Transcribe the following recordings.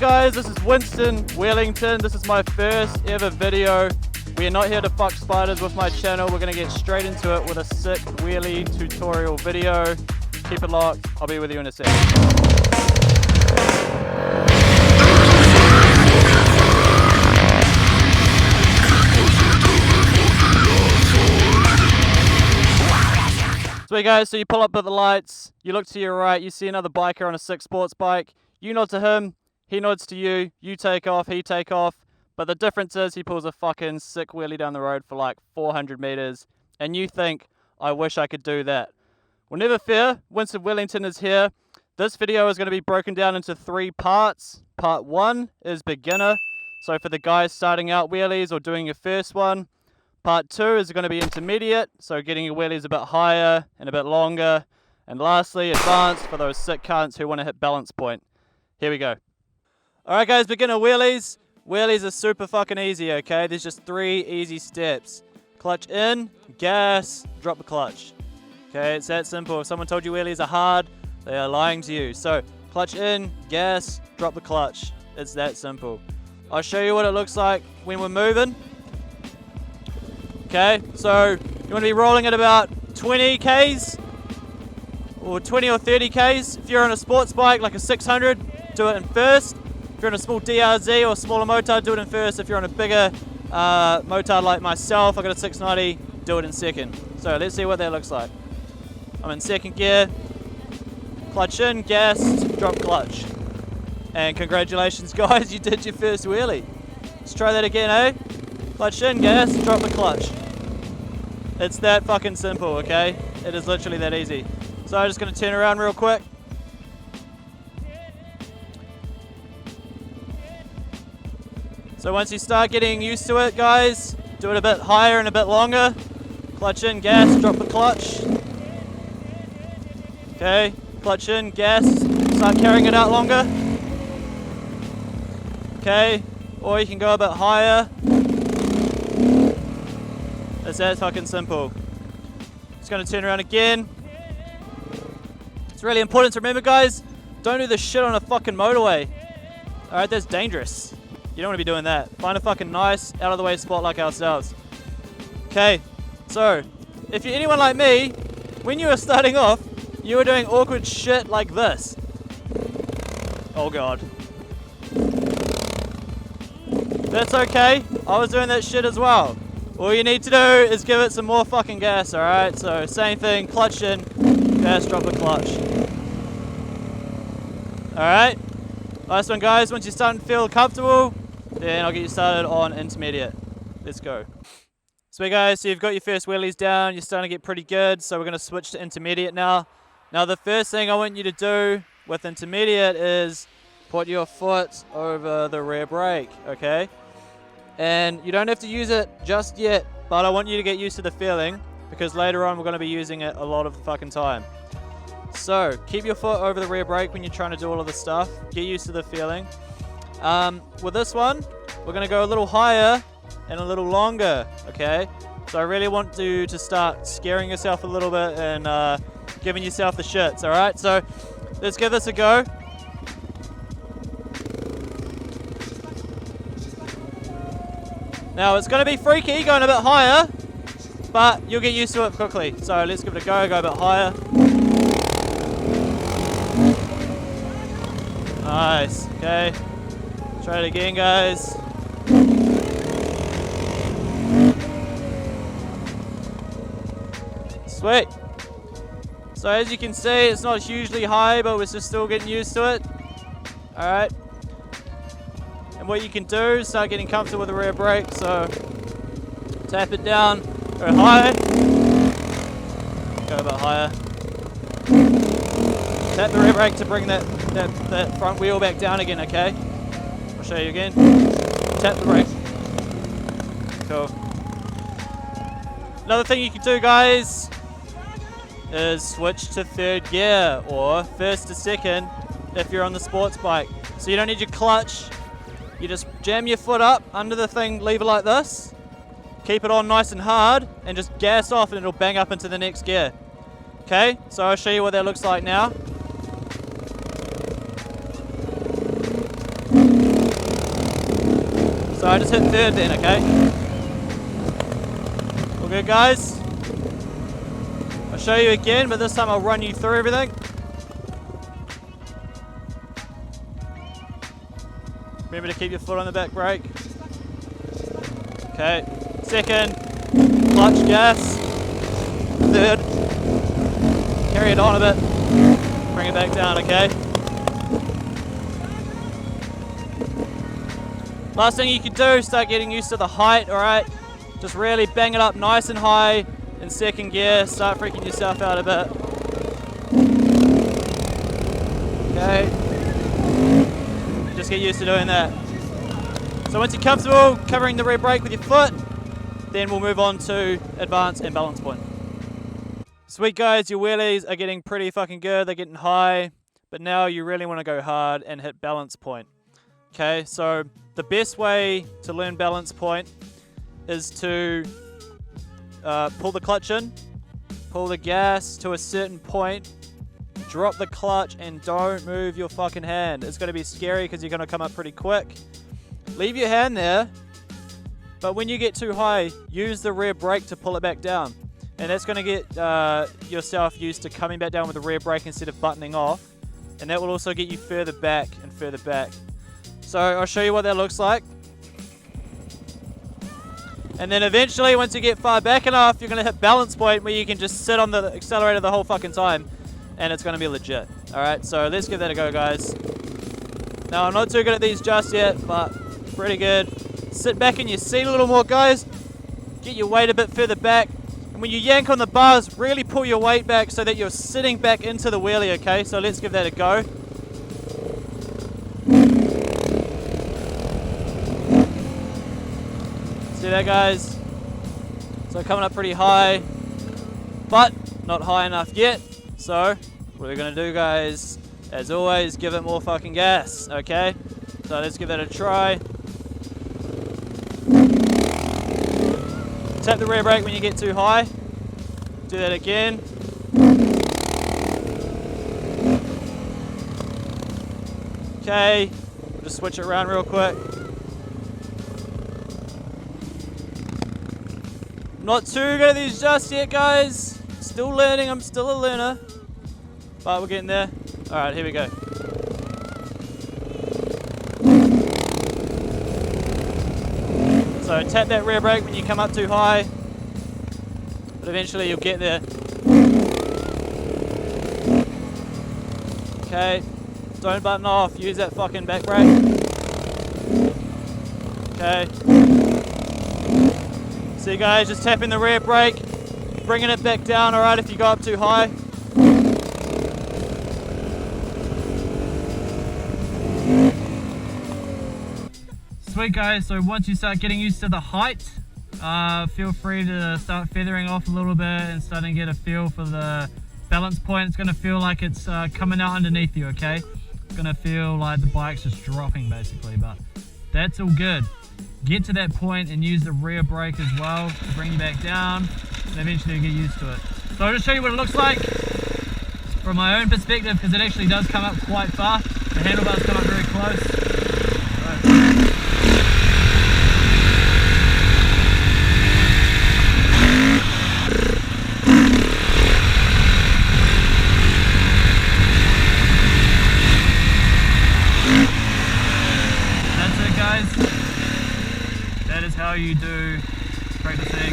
guys, this is Winston Wheelington. This is my first ever video. We are not here to fuck spiders with my channel. We're gonna get straight into it with a sick wheelie tutorial video. Keep it locked. I'll be with you in a sec. Sweet guys, so you pull up at the lights, you look to your right, you see another biker on a sick sports bike. You nod to him, he nods to you, you take off, he take off. But the difference is he pulls a fucking sick wheelie down the road for like 400 meters. And you think, I wish I could do that. Well, never fear, Winston Wheelington is here. This video is going to be broken down into 3 parts. Part 1 is beginner. So for the guys starting out wheelies or doing your first one. Part 2 is going to be intermediate. So getting your wheelies a bit higher and a bit longer. And lastly, advanced for those sick cunts who want to hit balance point. Here we go. Alright guys, beginner wheelies. Wheelies are super fucking easy, okay? There's just 3 easy steps. Clutch in, gas, drop the clutch. Okay, it's that simple. If someone told you wheelies are hard, they are lying to you. So, clutch in, gas, drop the clutch. It's that simple. I'll show you what it looks like when we're moving. Okay, so you want to be rolling at about 20 Ks or 20 or 30 Ks. If you're on a sports bike like a 600, do it in first. If you're on a small DRZ or smaller motard, do it in first. If you're on a bigger motard like myself, I got a 690, do it in second. So let's see what that looks like. I'm in second gear, clutch in, gas, drop clutch. And congratulations guys, you did your first wheelie. Let's try that again, eh? Clutch in, gas, drop the clutch. It's that fucking simple, okay? It is literally that easy. So I'm just gonna turn around real quick. So once you start getting used to it, guys, do it a bit higher and a bit longer. Clutch in, gas, drop the clutch. Okay, clutch in, gas, start carrying it out longer. Okay, or you can go a bit higher. It's that fucking simple. Just gonna turn around again. It's really important to remember, guys, don't do this shit on a fucking motorway. Alright, that's dangerous. You don't want to be doing that. Find a fucking nice, out of the way spot like ourselves. Okay, so, if you're anyone like me, when you were starting off, you were doing awkward shit like this. Oh god. That's okay, I was doing that shit as well. All you need to do is give it some more fucking gas, alright? So, same thing, clutch in, gas, drop the clutch. Alright? Last one guys, once you're starting to feel comfortable, then I'll get you started on intermediate. Let's go. Sweet guys, so you've got your first wheelies down, you're starting to get pretty good, so we're going to switch to intermediate now. Now the first thing I want you to do with intermediate is put your foot over the rear brake, okay? And you don't have to use it just yet, but I want you to get used to the feeling, because later on we're going to be using it a lot of the fucking time. So, keep your foot over the rear brake when you're trying to do all of this stuff. Get used to the feeling. With this one, we're going to go a little higher and a little longer, okay? So I really want you to start scaring yourself a little bit and giving yourself the shits, alright? So, let's give this a go. Now, it's going to be freaky going a bit higher, but you'll get used to it quickly. So, let's give it a go a bit higher. Nice, okay. Try it again, guys. Sweet. So as you can see, it's not hugely high, but we're just still getting used to it. Alright. And what you can do is start getting comfortable with the rear brake. So tap it down, go higher. Go a bit higher. Tap the rear brake to bring that front wheel back down again, okay? I'll show you again. Tap the brake. Cool. Another thing you can do, guys, is switch to third gear or first to second if you're on the sports bike. So you don't need your clutch. You just jam your foot up under the thing, lever like this. Keep it on nice and hard and just gas off and it'll bang up into the next gear. Okay, so I'll show you what that looks like now. So I just hit third then, okay? All good, guys? I'll show you again, but this time I'll run you through everything. Remember to keep your foot on the back brake. Okay, second, clutch, gas. Third, carry it on a bit, bring it back down, okay? Last thing you can do, start getting used to the height, alright? Just really bang it up nice and high in second gear, start freaking yourself out a bit. Okay. Just get used to doing that. So once you're comfortable covering the rear brake with your foot, then we'll move on to advance and balance point. Sweet guys, your wheelies are getting pretty fucking good, they're getting high, but now you really want to go hard and hit balance point. Okay, so the best way to learn balance point is to pull the clutch in, pull the gas to a certain point, drop the clutch and don't move your fucking hand. It's going to be scary because you're going to come up pretty quick. Leave your hand there, but when you get too high, use the rear brake to pull it back down. And that's going to get yourself used to coming back down with the rear brake instead of buttoning off. And that will also get you further back and further back. So I'll show you what that looks like. And then eventually, once you get far back enough, you're going to hit balance point where you can just sit on the accelerator the whole fucking time. And it's going to be legit. Alright, so let's give that a go, guys. Now, I'm not too good at these just yet, but pretty good. Sit back in your seat a little more, guys. Get your weight a bit further back. And when you yank on the bars, really pull your weight back so that you're sitting back into the wheelie, okay? So let's give that a go. See that, guys? So coming up pretty high, but not high enough yet. So what we're gonna do, guys, as always, give it more fucking gas, okay? So let's give that a try. Tap the rear brake when you get too high. Do that again. Okay, just switch it around real quick. Not too good at these just yet, guys. Still learning, I'm still a learner. But we're getting there. Alright, here we go. So tap that rear brake when you come up too high, but eventually you'll get there. Okay, don't button off, use that fucking back brake. Okay. See guys, just tapping the rear brake, bringing it back down, alright, if you go up too high. Sweet guys, so once you start getting used to the height, feel free to start feathering off a little bit and starting to get a feel for the balance point. It's going to feel like it's coming out underneath you, okay? It's going to feel like the bike's just dropping basically, but that's all good. Get to that point and use the rear brake as well to bring you back down, and eventually you get used to it. So I'll just show you what it looks like from my own perspective, because it actually does come up quite far. The handlebars come up very close. How you do practicing.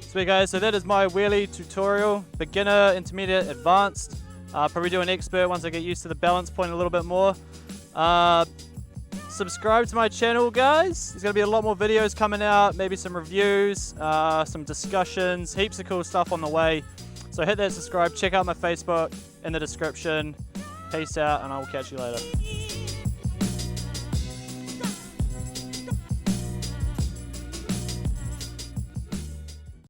Sweet guys, so that is my wheelie tutorial. Beginner, intermediate, advanced. Probably do an expert once I get used to the balance point a little bit more. Subscribe to my channel, guys. There's going to be a lot more videos coming out, maybe some reviews, some discussions, heaps of cool stuff on the way. So hit that subscribe, check out my Facebook in the description. Peace out, and I will catch you later.